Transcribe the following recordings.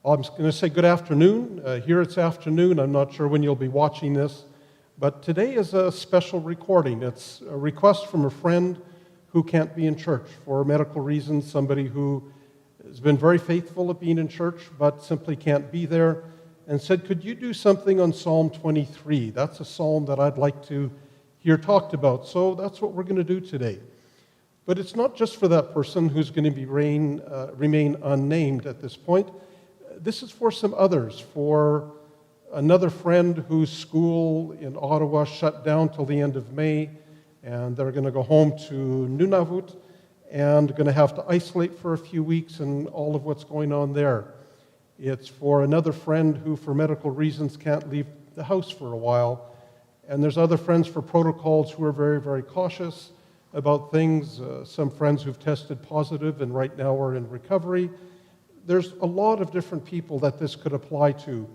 I'm going to say good afternoon. Here it's afternoon. I'm not sure when you'll be watching this, but today is a special recording. It's a request from a friend who can't be in church for medical reasons, somebody who has been very faithful at being in church but simply can't be there, and said, could you do something on Psalm 23? That's a psalm that I'd like to hear talked about, so that's what we're going to do today. But it's not just for that person who's going to remain unnamed at this point. This is for some others, for another friend whose school in Ottawa shut down till the end of May, and they're going to go home to Nunavut and going to have to isolate for a few weeks and all of what's going on there. It's for another friend who, for medical reasons, can't leave the house for a while. And there's other friends for protocols who are very, very cautious about things. Some friends who've tested positive and right now are in recovery. There's a lot of different people that this could apply to.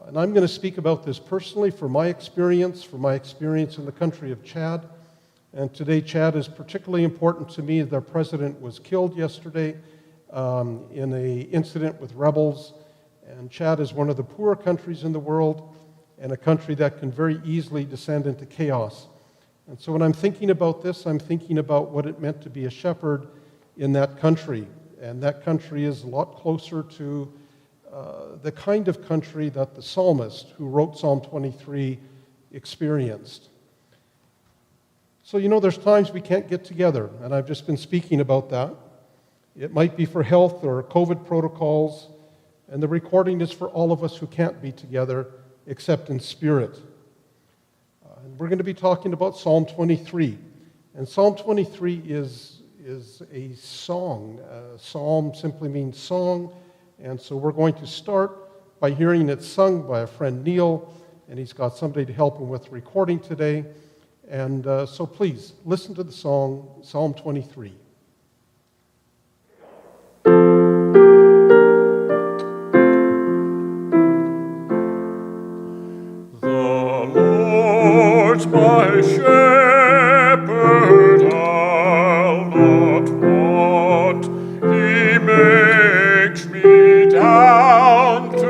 And I'm going to speak about this personally from my experience in the country of Chad. And today, Chad is particularly important to me. Their president was killed yesterday in an incident with rebels. And Chad is one of the poorer countries in the world and a country that can very easily descend into chaos. And so when I'm thinking about this, I'm thinking about what it meant to be a shepherd in that country. And that country is a lot closer to the kind of country that the psalmist who wrote Psalm 23 experienced. So, there's times we can't get together, and I've just been speaking about that. It might be for health or COVID protocols, and the recording is for all of us who can't be together except in spirit. And we're going to be talking about Psalm 23. And Psalm 23 is a song. Psalm simply means song, and so we're going to start by hearing it sung by a friend, Neil, and he's got somebody to help him with recording today. And so please, listen to the song, Psalm 23. The Lord's my shepherd, I'll not want. He makes me down to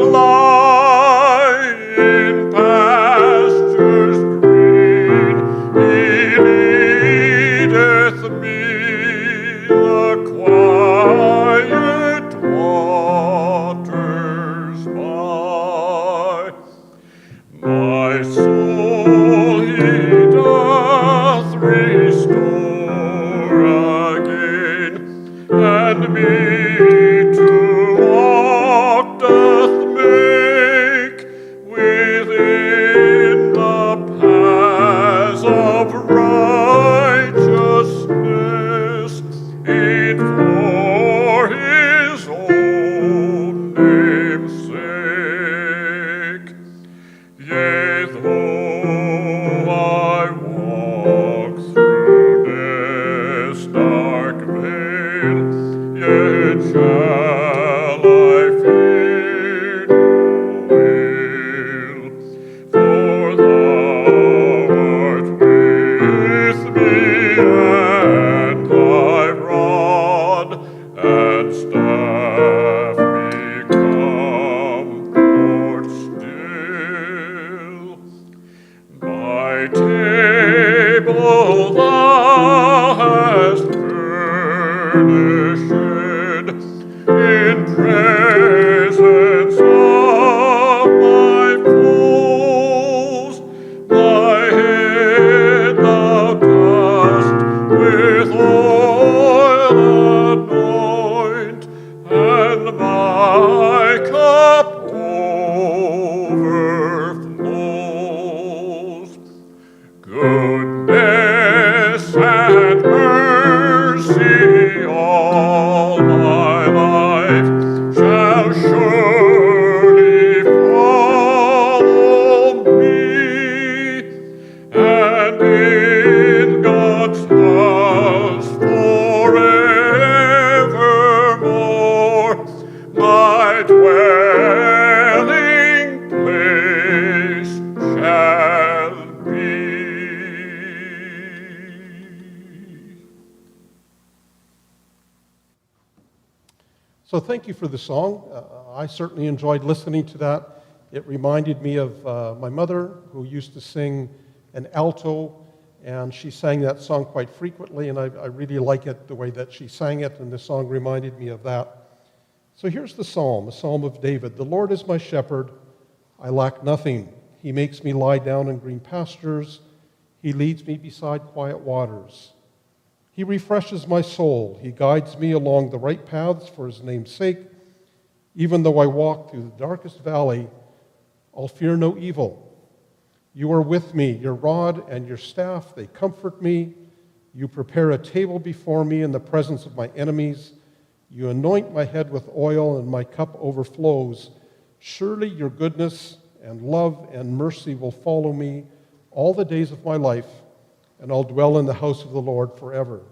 lie in pastures green. He leadeth me the quiet waters by. My soul he doth restore again, and me to walk doth make within the paths of righteousness, in for his own name's sake. Yea, though I walk through this dark vale, yet shall I fear no ill, for thou art with me, and thy rod and staff me comfort still. So thank you for the song. I certainly enjoyed listening to that. It reminded me of my mother, who used to sing an alto, and she sang that song quite frequently, and I really like it, the way that she sang it, and the song reminded me of that. So here's the psalm, a psalm of David. The Lord is my shepherd, I lack nothing. He makes me lie down in green pastures. He leads me beside quiet waters. He refreshes my soul. He guides me along the right paths for his name's sake. Even though I walk through the darkest valley, I'll fear no evil. You are with me. Your rod and your staff, they comfort me. You prepare a table before me in the presence of my enemies. You anoint my head with oil, and my cup overflows. Surely your goodness and love and mercy will follow me all the days of my life, and I'll dwell in the house of the Lord forever.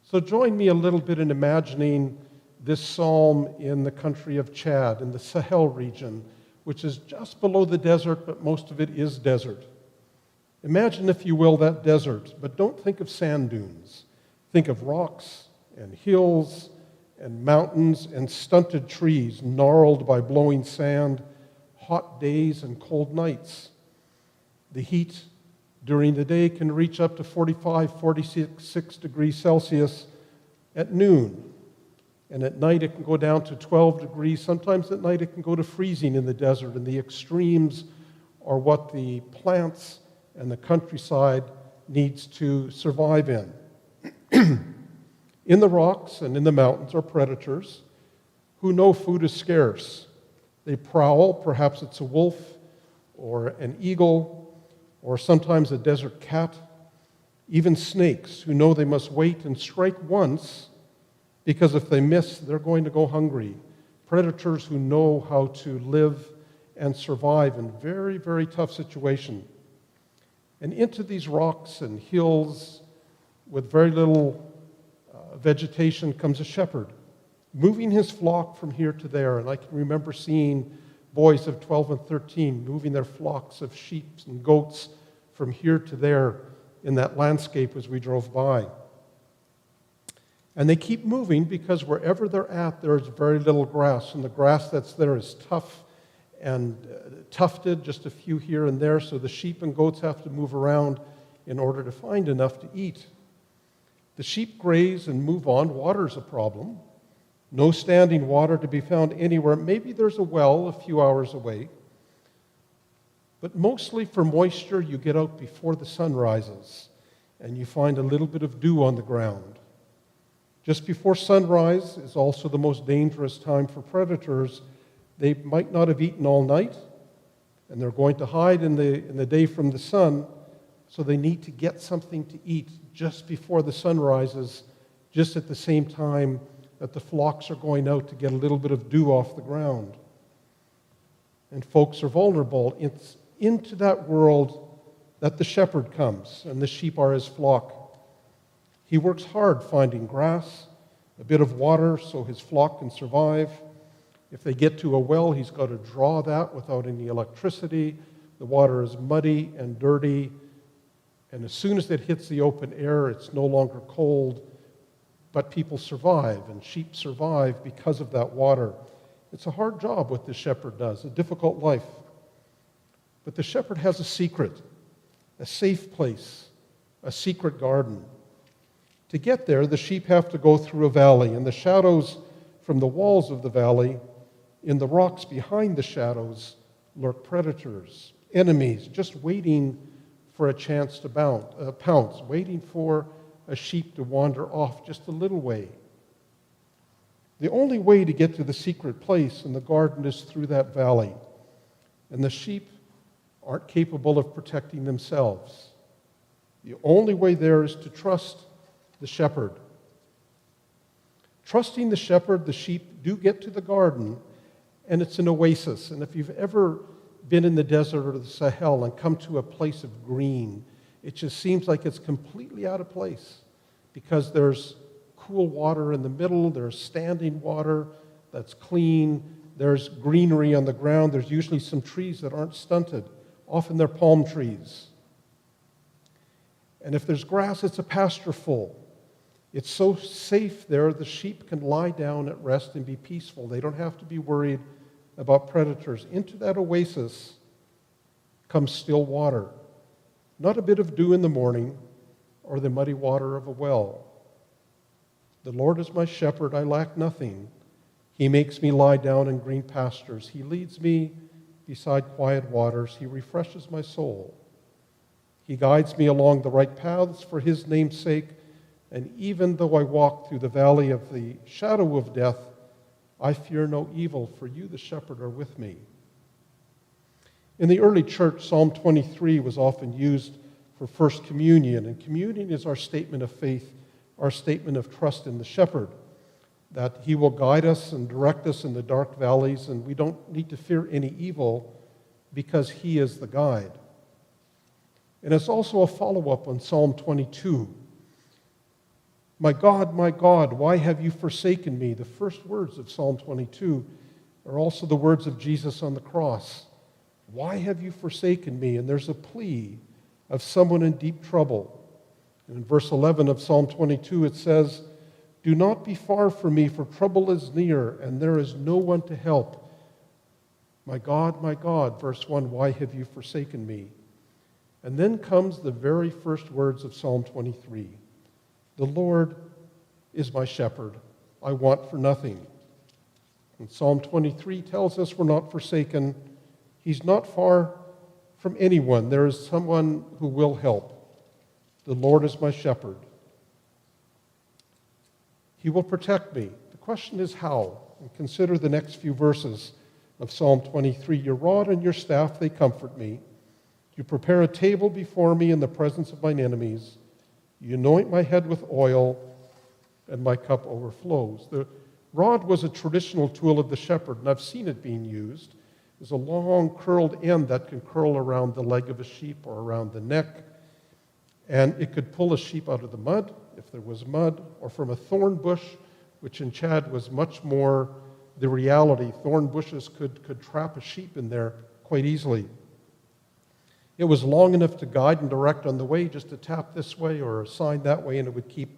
So join me a little bit in imagining this psalm in the country of Chad, in the Sahel region, which is just below the desert, but most of it is desert. Imagine, if you will, that desert, but don't think of sand dunes. Think of rocks and hills and mountains and stunted trees gnarled by blowing sand, hot days and cold nights. The heat during the day can reach up to 45, 46 degrees Celsius at noon. And at night it can go down to 12 degrees. Sometimes at night it can go to freezing in the desert. And the extremes are what the plants and the countryside needs to survive in. In the rocks and in the mountains are predators who know food is scarce. They prowl. Perhaps it's a wolf or an eagle, or sometimes a desert cat, even snakes who know they must wait and strike once, because if they miss, they're going to go hungry. Predators who know how to live and survive in very, very tough situations. And into these rocks and hills with very little vegetation comes a shepherd, moving his flock from here to there. And I can remember seeing boys of 12 and 13 moving their flocks of sheep and goats from here to there in that landscape as we drove by. And they keep moving because wherever they're at, there's very little grass. And the grass that's there is tough and tufted, just a few here and there, so the sheep and goats have to move around in order to find enough to eat. The sheep graze and move on. Water's a problem. No standing water to be found anywhere. Maybe there's a well a few hours away. But mostly for moisture, you get out before the sun rises, and you find a little bit of dew on the ground. Just before sunrise is also the most dangerous time for predators. They might not have eaten all night, and they're going to hide in the day from the sun, so they need to get something to eat just before the sun rises, just at the same time that the flocks are going out to get a little bit of dew off the ground. And folks are vulnerable. It's into that world that the shepherd comes, and the sheep are his flock. He works hard finding grass, a bit of water so his flock can survive. If they get to a well, he's got to draw that without any electricity. The water is muddy and dirty, and as soon as it hits the open air, it's no longer cold, but people survive, and sheep survive because of that water. It's a hard job what the shepherd does, a difficult life. But the shepherd has a secret, a safe place, a secret garden. To get there, the sheep have to go through a valley, and the shadows from the walls of the valley, in the rocks behind the shadows, lurk predators, enemies, just waiting for a chance to pounce, waiting for a sheep to wander off just a little way. The only way to get to the secret place in the garden is through that valley, and the sheep aren't capable of protecting themselves. The only way there is to trust the shepherd. Trusting the shepherd, the sheep do get to the garden, and it's an oasis. And if you've ever been in the desert or the Sahel and come to a place of green, it just seems like it's completely out of place because there's cool water in the middle, there's standing water that's clean, there's greenery on the ground, there's usually some trees that aren't stunted. Often they're palm trees. And if there's grass, it's a pasture full. It's so safe there, the sheep can lie down at rest and be peaceful. They don't have to be worried about predators. Into that oasis comes still water, not a bit of dew in the morning or the muddy water of a well. The Lord is my shepherd, I lack nothing. He makes me lie down in green pastures. He leads me beside quiet waters. He refreshes my soul. He guides me along the right paths for his name's sake. And even though I walk through the valley of the shadow of death, I fear no evil, for you, the shepherd, are with me. In the early church, Psalm 23 was often used for First Communion. And communion is our statement of faith, our statement of trust in the shepherd, that he will guide us and direct us in the dark valleys, and we don't need to fear any evil because he is the guide. And it's also a follow-up on Psalm 22. My God, why have you forsaken me? The first words of Psalm 22 are also the words of Jesus on the cross. Why have you forsaken me? And there's a plea of someone in deep trouble. And in verse 11 of Psalm 22, it says, do not be far from me, for trouble is near, and there is no one to help. My God, verse 1, why have you forsaken me? And then comes the very first words of Psalm 23. The Lord is my shepherd. I want for nothing. And Psalm 23 tells us we're not forsaken. He's not far from anyone. There is someone who will help. The Lord is my shepherd. He will protect me. The question is how? And consider the next few verses of Psalm 23. Your rod and your staff, they comfort me. You prepare a table before me in the presence of mine enemies. You anoint my head with oil, and my cup overflows. The rod was a traditional tool of the shepherd, and I've seen it being used. There's a long curled end that can curl around the leg of a sheep or around the neck, and it could pull a sheep out of the mud, if there was mud, or from a thorn bush, which in Chad was much more the reality. Thorn bushes could trap a sheep in there quite easily. It was long enough to guide and direct on the way, just to tap this way or a sign that way, and it would keep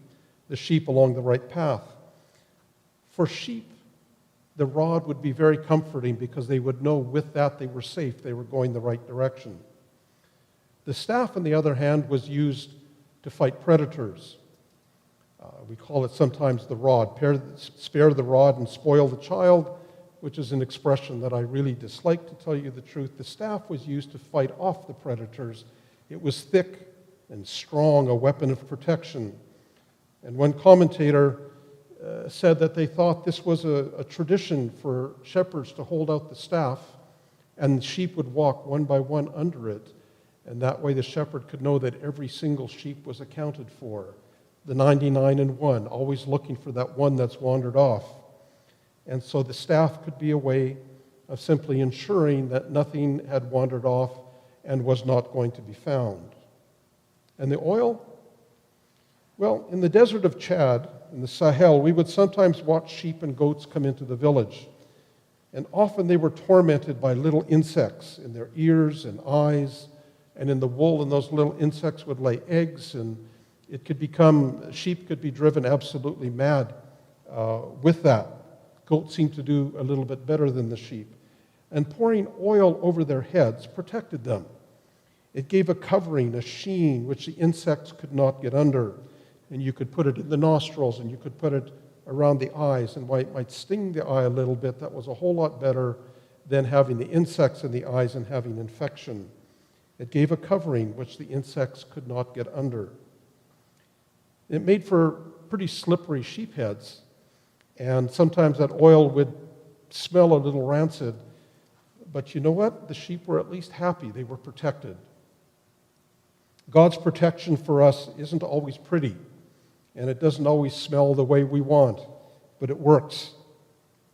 the sheep along the right path. For sheep, the rod would be very comforting because they would know with that they were safe, they were going the right direction. The staff, on the other hand, was used to fight predators. We call it sometimes the rod. Spare the rod and spoil the child, which is an expression that I really dislike, to tell you the truth. The staff was used to fight off the predators. It was thick and strong, a weapon of protection. And one commentator said that they thought this was a tradition for shepherds to hold out the staff, and the sheep would walk one by one under it, and that way the shepherd could know that every single sheep was accounted for. The 99 and 1, always looking for that one that's wandered off. And so the staff could be a way of simply ensuring that nothing had wandered off and was not going to be found. And the oil? Well, in the desert of Chad, in the Sahel, we would sometimes watch sheep and goats come into the village. And often they were tormented by little insects in their ears and eyes and in the wool, and those little insects would lay eggs, and sheep could be driven absolutely mad with that. Goats seemed to do a little bit better than the sheep. And pouring oil over their heads protected them. It gave a covering, a sheen, which the insects could not get under. And you could put it in the nostrils, and you could put it around the eyes, and it might sting the eye a little bit. That was a whole lot better than having the insects in the eyes and having infection. It gave a covering which the insects could not get under. It made for pretty slippery sheep heads, and sometimes that oil would smell a little rancid. But you know what? The sheep were at least happy. They were protected. God's protection for us isn't always pretty, and it doesn't always smell the way we want, but it works.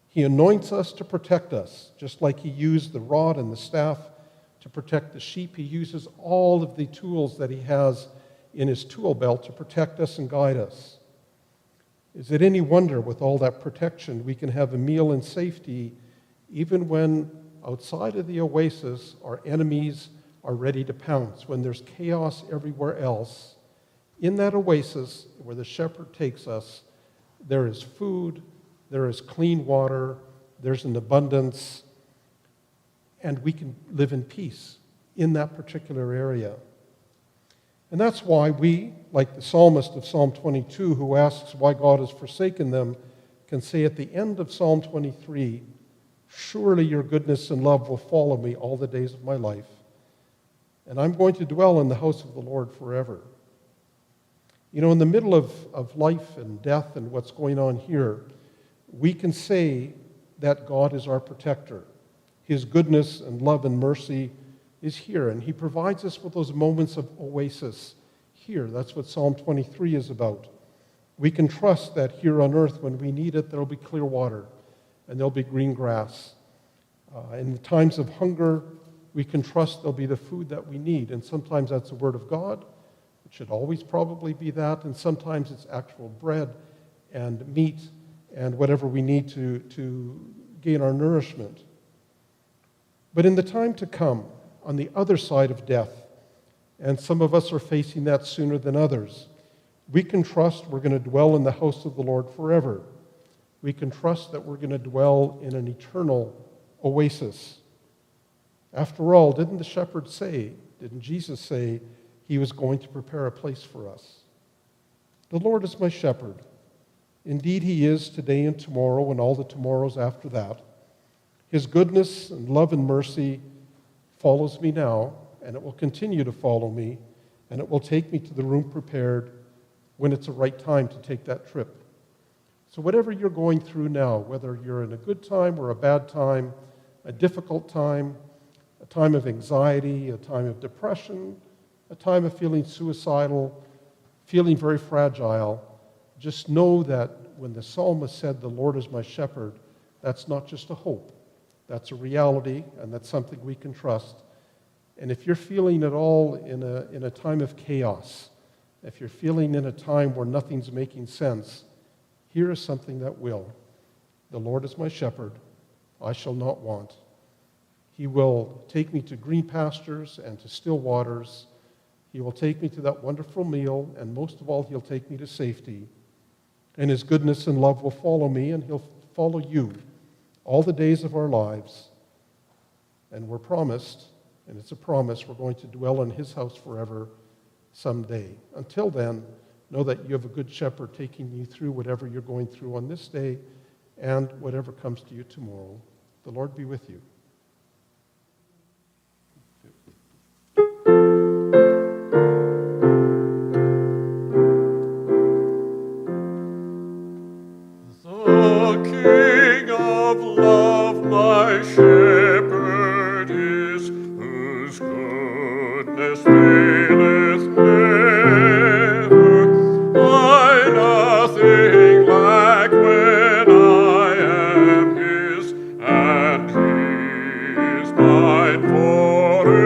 He anoints us to protect us, just like he used the rod and the staff to protect the sheep. He uses all of the tools that he has in his tool belt to protect us and guide us. Is it any wonder, with all that protection, we can have a meal in safety even when outside of the oasis our enemies are ready to pounce, when there's chaos everywhere else? In that oasis where the shepherd takes us, there is food, there is clean water, there's an abundance, and we can live in peace in that particular area. And that's why we, like the psalmist of Psalm 22, who asks why God has forsaken them, can say at the end of Psalm 23, "Surely your goodness and love will follow me all the days of my life, and I'm going to dwell in the house of the Lord forever." You know, in the middle of life and death and what's going on here, we can say that God is our protector. His goodness and love and mercy is here, and he provides us with those moments of oasis here. That's what Psalm 23 is about. We can trust that here on earth, when we need it, there'll be clear water and there'll be green grass. In the times of hunger, we can trust there'll be the food that we need, and sometimes that's the Word of God. It should always probably be that, and sometimes it's actual bread and meat and whatever we need to gain our nourishment. But in the time to come, on the other side of death, and some of us are facing that sooner than others, we can trust we're going to dwell in the house of the Lord forever. We can trust that we're going to dwell in an eternal oasis. After all, didn't the shepherd say, didn't Jesus say, he was going to prepare a place for us? The Lord is my shepherd. Indeed, he is today and tomorrow and all the tomorrows after that. His goodness and love and mercy follows me now, and it will continue to follow me, and it will take me to the room prepared when it's the right time to take that trip. So whatever you're going through now, whether you're in a good time or a bad time, a difficult time, a time of anxiety, a time of depression, a time of feeling suicidal, feeling very fragile, just know that when the psalmist said, "The Lord is my shepherd," that's not just a hope. That's a reality, and that's something we can trust. And if you're feeling at all in a time of chaos, if you're feeling in a time where nothing's making sense, here is something that will. The Lord is my shepherd, I shall not want. He will take me to green pastures and to still waters. He will take me to that wonderful meal, and most of all, he'll take me to safety. And his goodness and love will follow me, and he'll follow you all the days of our lives. And we're promised, and it's a promise, we're going to dwell in his house forever someday. Until then, know that you have a good shepherd taking you through whatever you're going through on this day and whatever comes to you tomorrow. The Lord be with you. The King of love, my shepherd is, whose goodness faileth never. I nothing lack when I am his, and he is mine forever.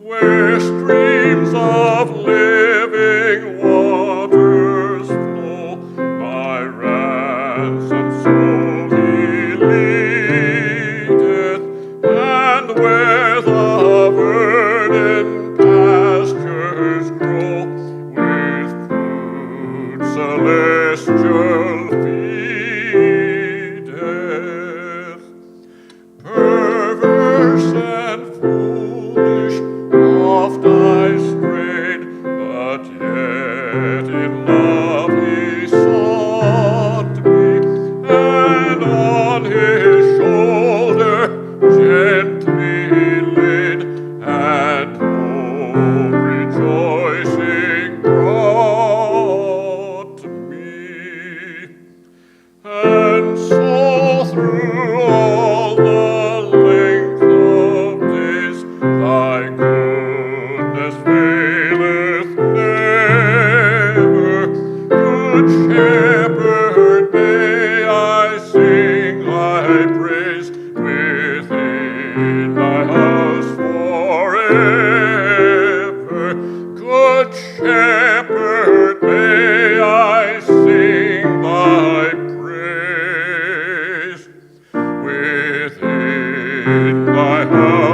Where streams of living waters flow, my ransomed soul he leadeth, and where the verdant pastures grow, with food celestial feedeth. Perverse and foolish, oft I strayed, but yet in love he sought me, and on his shoulder gently laid, and home rejoicing brought me. And so through all the length of days, thy goodness faileth never. Good shepherd, may I sing thy praise within thy house forever. Good shepherd, may I sing thy praise within thy house